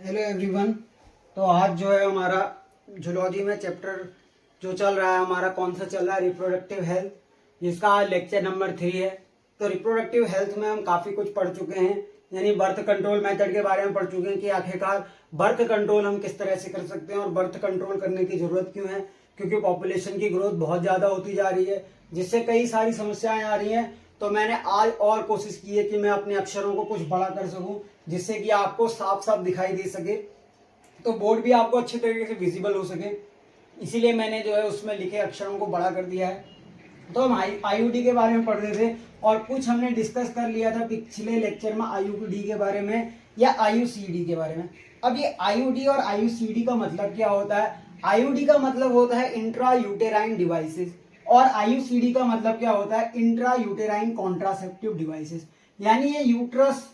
Hello everyone. तो आज जो है हमारा जूलॉजी में चैप्टर जो चल रहा है हमारा कौन सा चल रहा है, रिप्रोडक्टिव हेल्थ, जिसका आज लेक्चर नंबर 3 है। तो रिप्रोडक्टिव हेल्थ में हम काफ़ी कुछ पढ़ चुके हैं, यानी बर्थ कंट्रोल मेथड के बारे में पढ़ चुके हैं कि आखिरकार बर्थ कंट्रोल हम किस तरह से कर सकते हैं और बर्थ कंट्रोल करने की ज़रूरत क्यों है, क्योंकि पॉपुलेशन की ग्रोथ बहुत ज़्यादा होती जा रही है जिससे कई सारी समस्याएं आ रही हैं। तो मैंने आज और कोशिश की है कि मैं अपने अक्षरों को कुछ बड़ा कर सकूं जिससे कि आपको साफ साफ दिखाई दे सके, तो बोर्ड भी आपको अच्छी तरीके से विजिबल हो सके। इसीलिए मैंने जो है उसमें लिखे अक्षरों को बड़ा कर दिया है। तो हम आईयूडी के बारे में पढ़ रहे थे और कुछ हमने डिस्कस कर लिया था पिछले लेक्चर में आईयूडी के बारे में या आईयूसीडी के बारे में। अब ये आईयूडी और आईयूसीडी का मतलब क्या होता है? आईयूडी का मतलब होता है इंट्रा यूटेराइन डिवाइसेस और आईयूसीडी का मतलब क्या होता है? Intra uterine contraceptive devices. यानी ये यूट्रस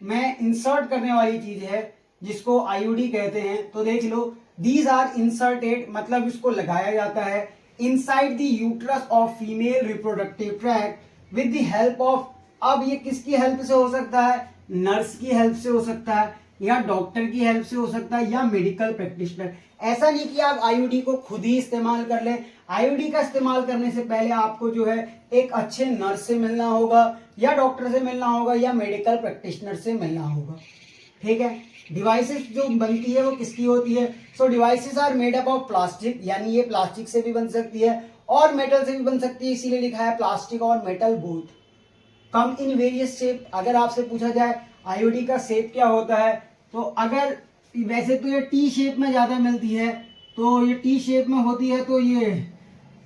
में इंसर्ट करने वाली चीज है जिसको आईयूडी कहते हैं। तो देख लो, दीज आर इंसर्टेड, मतलब इसको लगाया जाता है inside the uterus of female reproductive tract with the help of. अब ये किसकी हेल्प से हो सकता है? नर्स की हेल्प से हो सकता है या डॉक्टर की हेल्प से हो सकता है या मेडिकल प्रैक्टिशनर। ऐसा नहीं कि आप आईयूडी को खुद ही इस्तेमाल कर लें। आईयूडी का इस्तेमाल करने से पहले आपको जो है एक अच्छे नर्स से मिलना होगा या डॉक्टर से मिलना होगा या मेडिकल प्रैक्टिशनर से मिलना होगा। ठीक है। डिवाइसेस जो बनती है वो किसकी होती है? So devices are made up of plastic, यानी ये प्लास्टिक से भी बन सकती है और मेटल से भी बन सकती है, इसीलिए लिखा है प्लास्टिक और metal both. Come in various shape. अगर आपसे पूछा जाए आईयूडी का शेप क्या होता है, तो अगर वैसे तो ये टी शेप में ज्यादा मिलती है, तो ये टी शेप में होती है, तो ये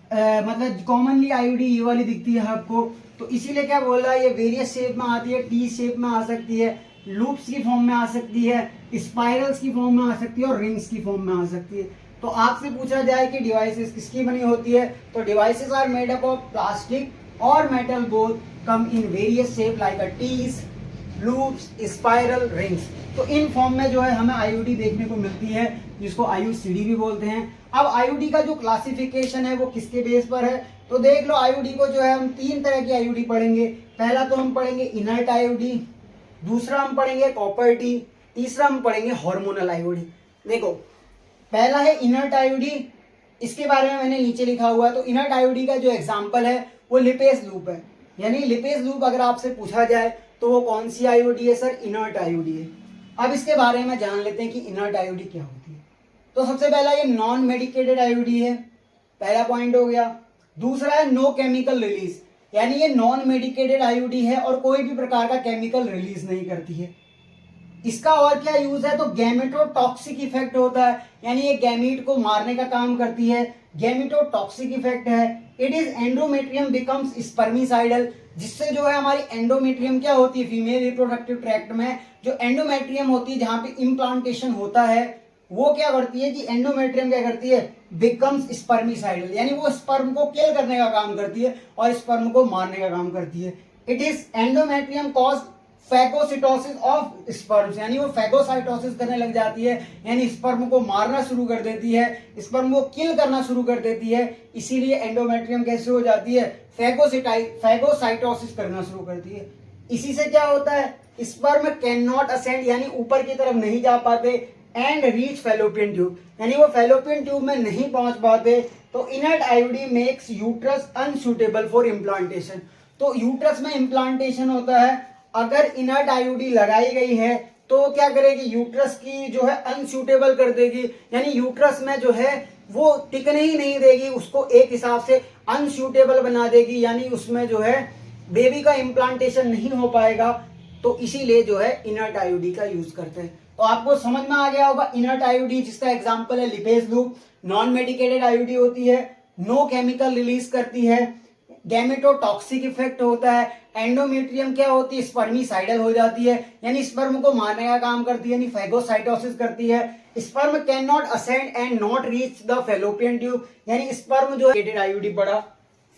मतलब कॉमनली आईयूडी ये वाली दिखती है आपको। तो इसीलिए क्या बोल रहा है, ये वेरियस शेप में आती है, टी शेप में आ सकती है, लूप्स की फॉर्म में आ सकती है, स्पाइरल्स की फॉर्म में आ सकती है और रिंग्स की फॉर्म में आ सकती है। तो आपसे पूछा जाए कि डिवाइसेस किसकी बनी होती है, तो devices are made up of plastic और metal both, come in various shape like a Ts, loops, spiral, rings. तो इन फॉर्म में जो है हमें आईयूडी देखने को मिलती है, जिसको आईयूसीडी भी बोलते हैं। अब आईयूडी का जो क्लासिफिकेशन है वो किसके बेस पर है, तो देख लो आईयूडी को जो है हम 3 तरह की आईयूडी पढ़ेंगे। पहला तो हम पढ़ेंगे इनर्ट आईयूडी, दूसरा हम पढ़ेंगे कॉपर टी, तीसरा हम पढ़ेंगे हार्मोनल आईयूडी। देखो, पहला है इनर्ट आईयूडी, इसके बारे में मैंने नीचे लिखा हुआ है। तो इनर्ट आईयूडी का जो एग्जांपल है वो लिपेज लूप है, यानी लिपेज लूप अगर आपसे पूछा जाए तो वो कौन सी आईयूडी है? सर, इनर्ट आईयूडी है। अब इसके बारे में जान लेते हैं कि इनर्ट आईयूडी क्या होती है। तो सबसे पहला ये नॉन मेडिकेटेड आईयूडी है, पहला पॉइंट हो गया। दूसरा है नो केमिकल रिलीज, यानी ये नॉन मेडिकेटेड आईयूडी है और कोई भी प्रकार का केमिकल रिलीज नहीं करती है। इसका और क्या यूज है, तो गैमेटोटॉक्सिक इफेक्ट होता है, यानी ये गैमीट को मारने का काम करती है, गैमेटोटॉक्सिक इफेक्ट है। It is endometrium becomes spermicidal, जिससे जो है हमारी एंडोमेट्रियम क्या होती है, फीमेल रिप्रोडक्टिव ट्रैक्ट में जो एंडोमेट्रियम होती है जहां पे इम्प्लांटेशन होता है, वो क्या करती है कि एंडोमेट्रियम क्या करती है, बिकम्स स्पर्मिसाइडल, यानी वो स्पर्म को किल करने का काम करती है और स्पर्म को मारने का काम करती है। It is endometrium cause phagocytosis of sperms, यानी वो फैगोसाइटोसिस करने लग जाती है, यानी स्पर्म को मारना शुरू कर देती है, स्पर्म को किल करना शुरू कर देती है। इसीलिए एंडोमेट्रियम कैसे हो जाती है, फैगोसाइटोसिस करना शुरू करती है। इसी से क्या होता है, स्पर्म कैन नॉट असेंड, यानी ऊपर की तरफ नहीं जा पाते, एंड रीच फैलोपियन ट्यूब, यानी वो फैलोपियन ट्यूब में नहीं पहुंच पाते। तो inert IUD makes uterus unsuitable for implantation. तो यूट्रस में इम्प्लांटेशन होता है, अगर इनर्ट आईयूडी लगाई गई है तो क्या करेगी, यूट्रस की जो है अनसूटेबल कर देगी, यानी यूट्रस में जो है वो टिकने ही नहीं देगी, उसको एक हिसाब से अनसूटेबल बना देगी, यानी उसमें जो है बेबी का इम्प्लांटेशन नहीं हो पाएगा। तो इसीलिए जो है इनर्ट आईयूडी का यूज करते हैं। तो आपको समझ में आ गया होगा इनर्ट आईयूडी, जिसका एग्जांपल है lipase loop. Non medicated IUD होती है, नो केमिकल रिलीज करती है, गैमेटोटॉक्सिक इफेक्ट होता है, एंडोमेट्रियम क्या होती है, स्पर्मिसाइडल हो जाती है, यानी स्पर्म को मारने का काम करती है, यानी फैगोसाइटोसिस करती है। Sperm can not ascend and not reach the fallopian tube, यानी स्पर्म जो है आईयूडी पड़ा,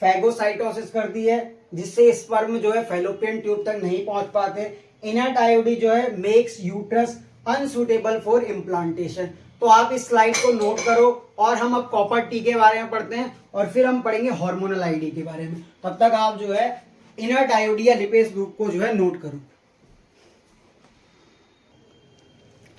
फैगोसाइटोसिस करती है जिससे स्पर्म जो है फैलोपियन ट्यूब तक नहीं पहुंच पाते। इनर्ट आईयूडी जो है makes uterus unsuitable for implantation. तो आप इस स्लाइड को नोट करो और हम अब कॉपर टी के बारे में पढ़ते हैं और फिर हम पढ़ेंगे हार्मोनल आईडी के बारे में। तब तक आप जो है इनर्ट आईयूडी या लिपेज लूप को जो है नोट करो।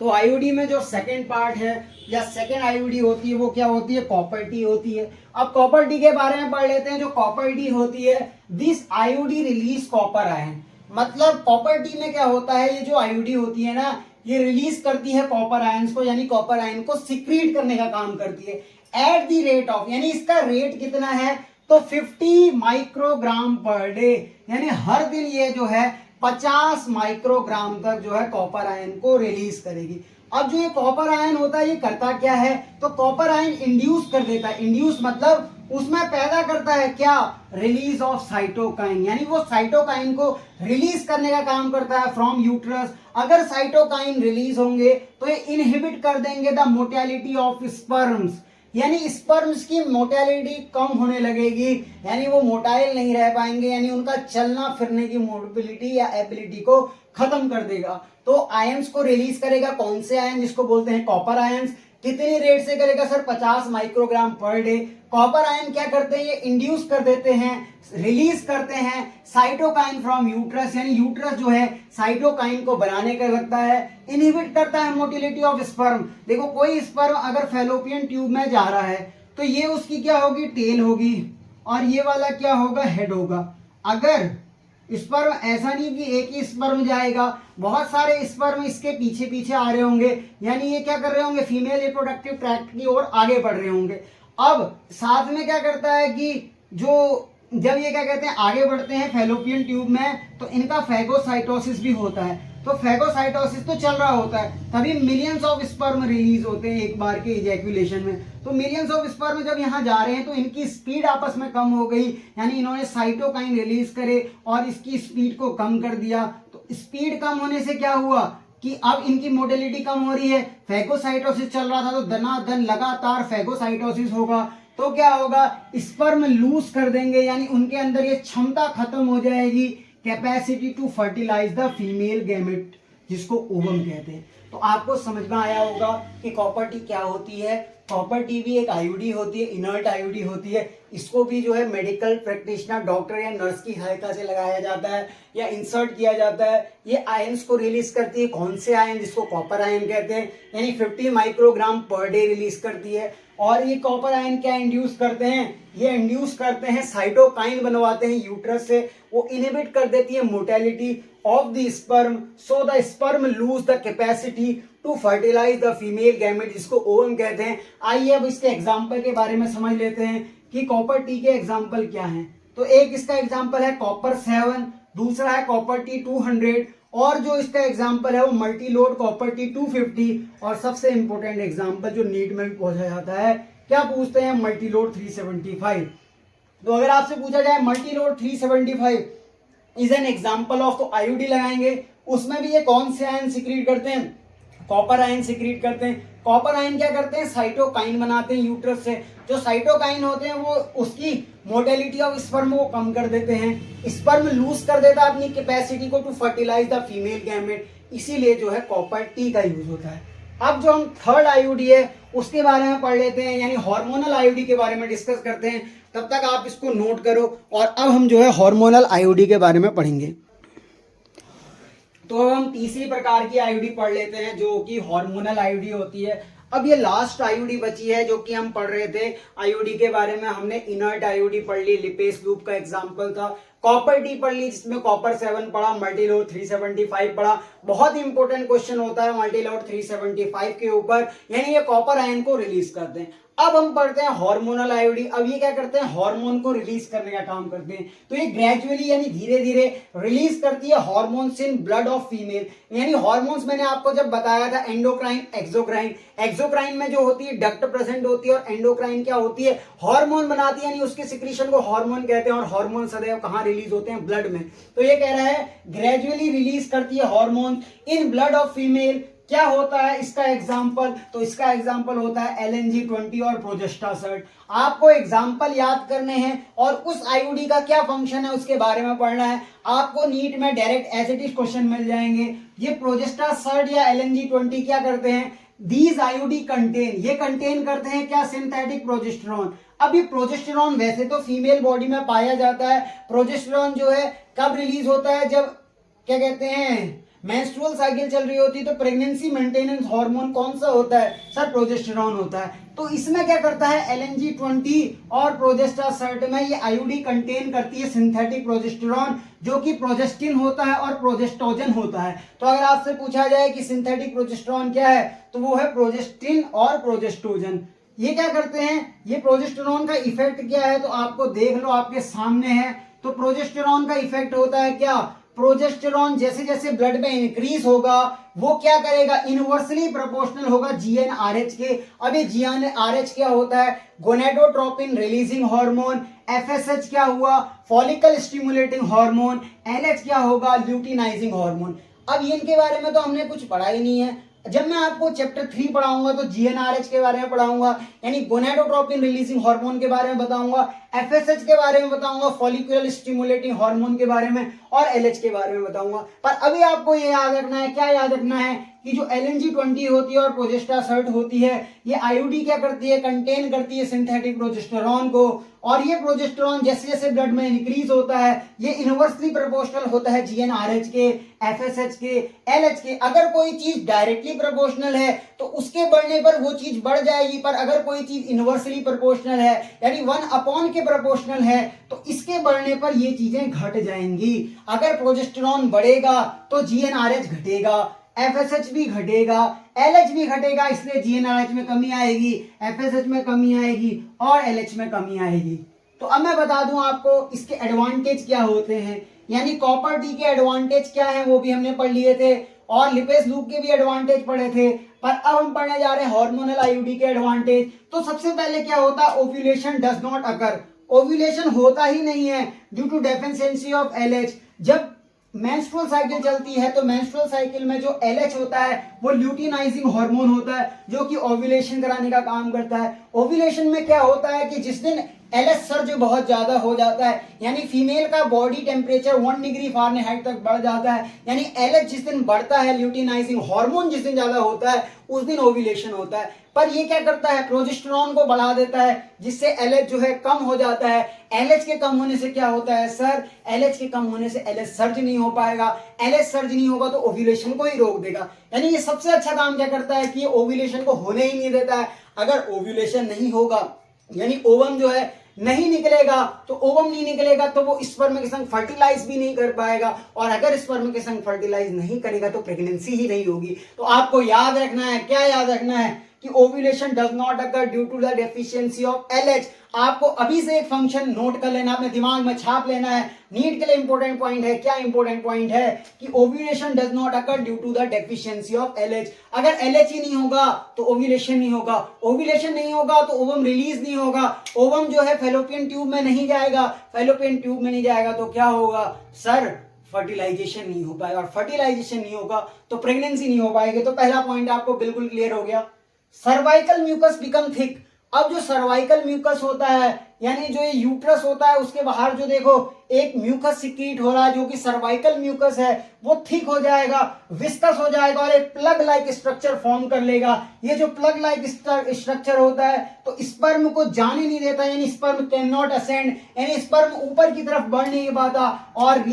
तो आईयूडी में जो सेकेंड पार्ट है या सेकेंड आईयूडी होती है वो क्या होती है, कॉपर टी होती है। अब कॉपर टी के बारे में पढ़ लेते हैं। जो कॉपर टी होती है, this IUD release copper ion. मतलब कॉपर टी में क्या होता है, ये जो आईयूडी होती है ना, ये रिलीज करती है कॉपर आयंस को, यानी कॉपर आयन को सिक्रीट करने का काम करती है एट द रेट ऑफ, यानी इसका रेट कितना है तो 50 माइक्रोग्राम पर डे, यानी हर दिन ये जो है 50 माइक्रोग्राम तक जो है कॉपर आयन को रिलीज करेगी। अब जो ये कॉपर आयन होता है ये करता क्या है, तो कॉपर आयन इंड्यूस कर देता है। इंड्यूस मतलब उसमें पैदा करता है क्या, रिलीज ऑफ साइटोकाइन, यानी वो साइटोकाइन को रिलीज करने का काम करता है फ्रॉम यूट्रस। अगर साइटोकाइन रिलीज होंगे तो ये इनहिबिट कर देंगे द मोटेलिटी ऑफ स्पर्म्स, यानी स्पर्म्स की मोटेलिटी कम होने लगेगी, यानी वो मोटाइल नहीं रह पाएंगे, यानी उनका चलना फिरने की मोबिलिटी या एबिलिटी को खत्म कर देगा। तो आयंस को रिलीज करेगा, कौन से आयन, जिसको बोलते हैं कॉपर आयंस। कितनी रेट से करेगा sir, 50 microgram per day. Copper ion क्या करते हैं, ये इंड्यूस कर देते हैं, रिलीज करते हैं साइटोकाइन फ्रॉम यूट्रस, यानी यूट्रस जो है साइटोकाइन को बनाने का लगता है, इनहिबिट करता है मोटिलिटी ऑफ स्पर्म। देखो कोई स्पर्म अगर फैलोपियन ट्यूब में जा रहा है तो ये उसकी क्या होगी, टेल होगी, और ये वाला क्या होगा, हेड होगा। अगर स्पर्म ऐसा नहीं कि एक ही स्पर्म जाएगा, बहुत सारे स्पर्म इसके पीछे पीछे आ रहे होंगे, यानी ये क्या कर रहे होंगे, फीमेल रिप्रोडक्टिव ट्रैक्ट की ओर आगे बढ़ रहे होंगे। अब साथ में क्या करता है कि जो जब ये क्या कहते हैं आगे बढ़ते हैं फैलोपियन ट्यूब में, तो इनका फैगोसाइटोसिस भी होता है। तो फैगोसाइटोसिस तो चल रहा होता है, तभी मिलियंस ऑफ स्पर्म रिलीज होते हैं एक बार के इजैकुलेशन में। तो मिलियंस ऑफ स्पर्म जब यहाँ जा रहे हैं तो इनकी स्पीड आपस में कम हो गई, यानी इन्होंने साइटोकाइन रिलीज करे और इसकी स्पीड को कम कर दिया। तो स्पीड कम होने से क्या हुआ कि अब इनकी मोटिलिटी कम हो रही है, फैगोसाइटोसिस चल रहा था तो दनादन लगातार फैगोसाइटोसिस होगा, तो क्या होगा, स्पर्म लूज कर देंगे, यानी उनके अंदर ये क्षमता खत्म हो जाएगी, capacity to fertilise the female gamete, जिसको ओवम कहते हैं। तो आपको समझ में आया होगा कि कॉपर टी क्या होती है। कॉपर टी भी एक आईयूडी होती है, इनर्ट आईयूडी होती है। इसको भी जो है मेडिकल प्रैक्टिशनर, डॉक्टर या नर्स की सहायता से लगाया जाता है या इंसर्ट किया जाता है। ये आयंस को रिलीज करती है, कौन से आयन, जिसको कॉपर आयन कहते हैं, यानी 50 माइक्रोग्राम पर डे रिलीज करती है। और ये कॉपर आयन क्या इंड्यूस करते हैं, ये इंड्यूस करते हैं साइटोकाइन बनवाते हैं यूट्रस से, वो इनहिबिट कर देती है motility of the sperm, so the sperm lose the capacity to fertilise the female gamete, जिसको ओवम कहते हैं। आइए अब इसके एग्जाम्पल के बारे में समझ लेते हैं कि कॉपर टी के एग्जाम्पल क्या हैं। तो एक इसका एग्जाम्पल है कॉपर 7, दूसरा है कॉपर टी 200, और जो इसका एग्जाम्पल है वो मल्टी लोड कॉपर टी 250, और सबसे इंपॉर्टेंट एग्जाम्पल जो नीट में भी पूछा जाता है, क्या पूछते हैं, मल्टी लोड 375। तो अगर आपसे पूछा जाए multi load 375 is an example of, तो आईयूडी लगाएंगे, उसमें भी ये कौन से आयन सिक्रीट करते हैं, कॉपर आयन सिक्रीट करते हैं। कॉपर आयन क्या करते हैं, साइटोकाइन बनाते हैं यूट्रस से। जो साइटोकाइन होते हैं वो उसकी मोटेलिटी ऑफ स्पर्म को कम कर देते हैं, स्पर्म लूज कर देता है अपनी कैपेसिटी को to fertilise the female gamete, इसीलिए जो है कॉपर टी का यूज होता है। अब जो हम थर्ड आईयूडी है उसके बारे में पढ़ लेते हैं, यानी हार्मोनल आईयूडी के बारे में डिस्कस करते हैं। तब तक आप इसको नोट करो, और अब हम जो है हार्मोनल आईयूडी के बारे में पढ़ेंगे। तो अब हम तीसरी प्रकार की आईयूडी पढ़ लेते हैं जो कि हार्मोनल आईयूडी होती है। अब ये लास्ट आईयूडी बची है जो कि हम पढ़ रहे थे आईयूडी के बारे में। हमने इनर्ट आईयूडी पढ़ ली, लिपेस लूप का एग्जांपल था, कॉपर टी पढ़ ली जिसमें कॉपर 7 पढ़ा, मल्टी लोड 375 पढ़ा। बहुत इंपॉर्टेंट क्वेश्चन होता है मल्टी लोड 375 के ऊपर, यानी ये कॉपर आयन को रिलीज करते हैं। अब हम पढ़ते हैं हार्मोनल आईयूडी। अब ये क्या करते हैं, हार्मोन को रिलीज करने का काम करते हैं। तो ये ग्रेजुअली यानी धीरे धीरे रिलीज करती है hormones in blood of female. यानी हार्मोन्स मैंने आपको जब बताया था एंडोक्राइन, एक्सोक्राइन। एक्सोक्राइन में जो होती है डक्ट प्रेजेंट होती है, और एंडोक्राइन क्या होती है, हार्मोन बनाती है, यानी उसके सिक्रीशन को हार्मोन कहते हैं। और हार्मोन सदैव कहाँ रिलीज होते हैं, ब्लड में। तो ये कह रहा है ग्रेजुअली रिलीज करती है hormone in blood of female. क्या होता है इसका एग्जाम्पल, तो इसका एग्जाम्पल होता है LNG-20 और प्रोजेस्टासर्ट। आपको एग्जाम्पल याद करने हैं और उस आईयूडी का क्या फंक्शन है उसके बारे में पढ़ना है। आपको नीट में direct as it is question मिल जाएंगे। ये प्रोजेस्टासर्ट या LNG-20 क्या करते हैं, दीज आईयूडी कंटेन, ये कंटेन करते हैं क्या, सिंथेटिक प्रोजेस्टेरॉन। अभी प्रोजेस्टेरॉन वैसे तो फीमेल बॉडी में पाया जाता है। प्रोजेस्टेरॉन जो है कब रिलीज होता है, जब क्या कहते हैं मेंस्ट्रुअल साइकिल चल रही होती है तो प्रेगनेंसी मेंटेनेंस हार्मोन कौन सा होता है सर, प्रोजेस्टेरॉन होता है। तो इसमें क्या करता है LNG-20 और प्रोजेस्टासर्ट में ये आईयूडी कंटेन करती है सिंथेटिक प्रोजेस्टेरॉन, जो कि प्रोजेस्टिन होता है और प्रोजेस्टोजन होता है। तो अगर आपसे पूछा जाए कि सिंथेटिक प्रोजेस्टेरॉन क्या है तो वो है प्रोजेस्टिन और प्रोजेस्टोजन। ये क्या करते हैं, ये प्रोजेस्टेरॉन का इफेक्ट क्या है तो आपको देख लो, आपके सामने है। तो प्रोजेस्टेरॉन का इफेक्ट होता है क्या, प्रोजेस्टेरॉन जैसे जैसे ब्लड में इंक्रीज होगा वो क्या करेगा, इनवर्सली प्रोपोर्शनल होगा GnRH के। अब ये GnRH क्या होता है, गोनेडोट्रोपिन रिलीजिंग हार्मोन। FSH क्या हुआ, फॉलिकल स्टिमुलेटिंग हार्मोन। LH क्या होगा, ल्यूटिनाइजिंग हार्मोन। अब इनके बारे में तो हमने कुछ पढ़ा ही नहीं है। जब मैं आपको चैप्टर 3 पढ़ाऊंगा तो GnRH के बारे में पढ़ाऊंगा, यानी गोनेडोट्रोपिन रिलीजिंग हार्मोन के बारे में बताऊंगा, FSH के बारे में बताऊंगा, फॉलिकुलर स्टिमुलेटिंग हार्मोन के बारे में, और LH के बारे में बताऊंगा। पर अभी आपको ये याद रखना है, क्या याद रखना है कि जो LNG-20 होती है और प्रोजेस्टासर्ट होती है, ये आईयूडी क्या करती है, कंटेन करती है सिंथेटिक प्रोजेस्टेरॉन को। और ये प्रोजेस्टेरॉन जैसे जैसे ब्लड में इंक्रीज होता है ये इनवर्सली प्रोपोर्शनल होता है GnRH के, FSH के, LH के। अगर कोई चीज डायरेक्टली प्रोपोर्शनल है तो उसके बढ़ने पर वो चीज बढ़ जाएगी, पर अगर कोई चीज इनवर्सली प्रोपोर्शनल है यानी 1/, के प्रोपोर्शनल है तो इसके बढ़ने पर ये चीजें घट जाएंगी। अगर प्रोजेस्टेरॉन बढ़ेगा तो GnRH घटेगा, FSH भी घटेगा, LH भी घटेगा, इसलिए GnRH में कमी आएगी, FSH में कमी आएगी और LH में कमी आएगी। तो अब मैं बता दूं आपको इसके एडवांटेज क्या होते हैं, यानी कॉपर टी के एडवांटेज क्या है वो भी हमने पढ़ लिए थे, और लिपेज लूप के भी एडवांटेज पढ़े थे। पर अब हम पढ़ने जा रहे हैं हार्मोनल आईयूडी के एडवांटेज। तो सबसे पहले क्या होता है, ovulation does not occur, ovulation होता ही नहीं है due to deficiency of LH। जब मेंस्ट्रुअल साइकिल चलती है तो मेंस्ट्रुअल साइकिल में जो LH होता है वो ल्यूटिनाइजिंग हार्मोन होता है जो कि ओव्यूलेशन कराने का काम करता है। ओव्यूलेशन में क्या होता है कि जिस दिन LH सर्ज बहुत ज्यादा हो जाता है, यानी फीमेल का बॉडी टेम्परेचर 1 डिग्री फ़ारेनहाइट तक बढ़ जाता है, यानी LH जिस दिन बढ़ता है, ल्यूटिनाइजिंग हार्मोन जिस दिन ज्यादा होता है उस दिन ओव्यूलेशन होता है। पर ये क्या करता है, प्रोजेस्टेरॉन को बढ़ा देता है जिससे LH जो है कम हो जाता है। LH के कम होने से क्या होता है सर, LH के कम होने से LH सर्ज नहीं हो पाएगा, LH सर्ज नहीं होगा तो ओव्यूलेशन को ही रोक देगा। यानी ये सबसे अच्छा काम क्या करता है कि ये ओव्यूलेशन को होने ही नहीं देता है। अगर ओव्यूलेशन नहीं होगा यानी ओवम जो है नहीं निकलेगा, तो ओवम नहीं निकलेगा तो वो स्पर्म के संग फर्टिलाइज भी नहीं कर पाएगा, और अगर स्पर्म के संग फर्टिलाइज नहीं करेगा तो प्रेगनेंसी ही नहीं होगी। तो आपको याद रखना है, क्या याद रखना है कि ovulation does not occur due to the deficiency of LH। आपको अभी से एक फंक्शन नोट कर लेना, अपने दिमाग में छाप लेना है, नीट के लिए इंपॉर्टेंट पॉइंट है। क्या इंपॉर्टेंट पॉइंट है कि ovulation does not occur due to the deficiency of LH। अगर LH ही नहीं होगा तो ओव्यूलेशन नहीं होगा, ओव्यूलेशन नहीं होगा तो ओवम रिलीज नहीं होगा, ओवम जो है फैलोपियन ट्यूब में नहीं जाएगा, फैलोपियन ट्यूब में नहीं जाएगा तो क्या होगा सर, फर्टिलाइजेशन नहीं हो पाएगा, और फर्टिलाइजेशन नहीं होगा तो प्रेगनेंसी नहीं हो पाएगी। तो पहला पॉइंट आपको बिल्कुल क्लियर हो गया। Cervical mucus become thick. अब जो सर्वाइकल म्यूकस होता है यानी जो ये यूट्रस होता है उसके बाहर जो देखो एक म्यूकस सिक्रीट हो रहा है जो कि सर्वाइकल म्यूकस है, वो थिक हो जाएगा, विस्कस हो जाएगा और एक प्लग लाइक स्ट्रक्चर फॉर्म कर लेगा। ये जो प्लग लाइक स्ट्रक्चर होता है तो स्पर्म को जाने नहीं देता, यानी स्पर्म कैन नॉट असेंड, यानी स्पर्म ऊपर की तरफ बढ़ नहीं पाता और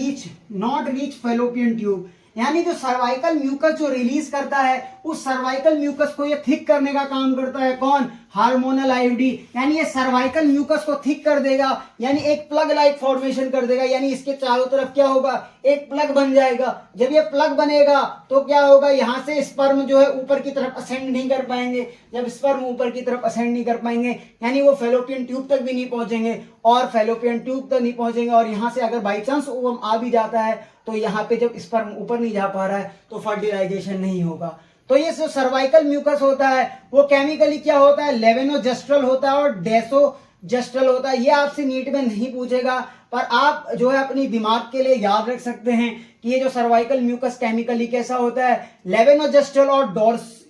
नॉट रीच फैलोपियन ट्यूब। यानी जो सर्वाइकल म्यूकस जो रिलीज करता है उस सर्वाइकल म्यूकस को ये थिक करने का काम करता है कौन, हार्मोनल आईयूडी। यानी ये सर्वाइकल म्यूकस को थिक कर देगा, यानी एक प्लग लाइक फॉर्मेशन कर देगा, यानी इसके चारों तरफ क्या होगा, एक प्लग बन जाएगा। जब ये प्लग बनेगा तो क्या होगा, यहाँ से स्पर्म जो है ऊपर की तरफ असेंड नहीं कर पाएंगे। जब स्पर्म ऊपर की तरफ असेंड नहीं कर पाएंगे यानी वो फैलोपियन ट्यूब तक भी नहीं पहुंचेंगे, और फैलोपियन ट्यूब तक नहीं पहुंचेंगे और यहाँ से अगर बाई चांस ओवम आ भी जाता है तो यहाँ पे जब स्पर्म ऊपर नहीं जा पा रहा है तो फर्टिलाइजेशन नहीं होगा। तो ये जो सर्वाइकल म्यूकस होता है वो केमिकली क्या होता है, लेवेनोजेस्ट्रल होता है और डेसोजेस्ट्रल होता है। ये आपसे नीट में नहीं पूछेगा, पर आप जो है अपनी दिमाग के लिए याद रख सकते हैं कि ये जो सर्वाइकल म्यूकस केमिकली कैसा होता है, लेवेनोजेस्ट्रल और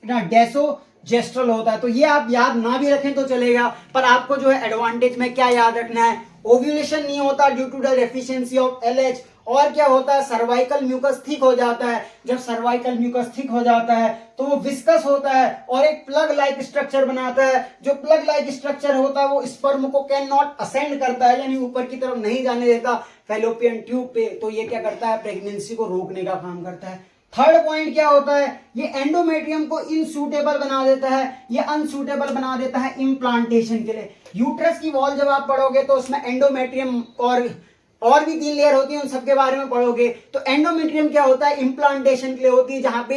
डेसोजेस्ट्रल होता है। तो ये आप याद ना भी रखें तो चलेगा, पर आपको जो है एडवांटेज में क्या याद रखना है, ओव्यूलेशन नहीं होता due to the deficiency of LH, और क्या होता है, सर्वाइकल म्यूकस थिक हो जाता है। जब सर्वाइकल म्यूकस थिक हो जाता है तो वो विस्कस होता है और एक प्लग लाइक स्ट्रक्चर बनाता है। जो प्लग लाइक स्ट्रक्चर होता है वो स्पर्म को कैन नॉट असेंड करता है, यानी ऊपर की तरफ नहीं जाने देता फैलोपियन ट्यूब पे। तो ये क्या करता है, प्रेगनेंसी को रोकने का काम करता है। थर्ड पॉइंट क्या होता है, ये एंडोमेट्रियम को इनसूटेबल बना देता है, ये अनसूटेबल बना देता है इम्प्लांटेशन के लिए। यूट्रस की वॉल जब आप पढ़ोगे तो उसमें एंडोमेट्रियम और भी 3 लेयर होती है, उन सबके बारे में पढ़ोगे। तो एंडोमेट्रियम क्या होता है, इम्प्लांटेशन के लिए होती है, जहां पे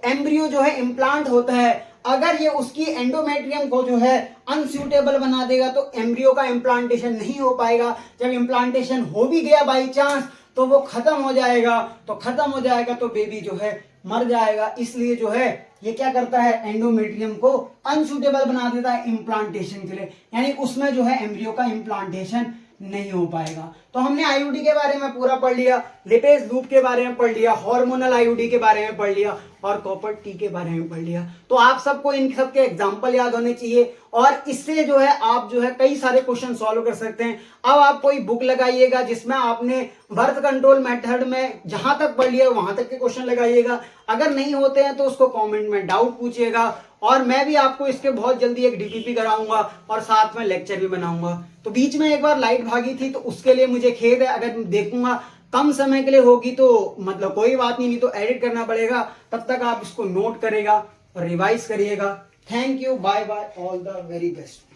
एम्ब्रियो जो है इम्प्लांट होता है। अगर ये उसकी एंडोमेट्रियम को जो है अनसूटेबल बना देगा तो एम्ब्रियो का इम्प्लांटेशन नहीं हो पाएगा। जब इम्प्लांटेशन हो भी गया बाई चांस तो वो खत्म हो जाएगा, तो खत्म हो जाएगा तो बेबी जो है मर जाएगा। इसलिए जो है ये क्या करता है, एंडोमेट्रियम को अनसूटेबल बना देता है इम्प्लांटेशन के लिए, यानी उसमें जो है एम्ब्रियो का इम्प्लांटेशन नहीं हो पाएगा। तो हमने आईयूडी के बारे में पूरा पढ़ लिया, लिपेज लूप के बारे में पढ़ लिया, हार्मोनल आईयूडी के बारे में पढ़ लिया और कॉपर टी के बारे में पढ़ लिया। तो आप सबको इन सब के एग्जांपल याद होने चाहिए और इससे जो है आप जो है कई सारे क्वेश्चन सॉल्व कर सकते हैं। अब आप कोई बुक लगाइएगा जिसमें आपने बर्थ कंट्रोल मेथड में जहां तक पढ़ लिया वहां तक के क्वेश्चन लगाइएगा। अगर नहीं होते हैं तो उसको कमेंट में डाउट पूछिएगा और मैं भी आपको इसके बहुत जल्दी एक डीपीपी कराऊंगा और साथ में लेक्चर भी बनाऊंगा। तो बीच में एक बार लाइट भागी थी तो उसके लिए मुझे खेद है, अगर देखूंगा कम समय के लिए होगी तो मतलब कोई बात नहीं तो एडिट करना पड़ेगा। तब तक आप इसको नोट करेगा और रिवाइज करिएगा। Thank you, bye bye, all the very best.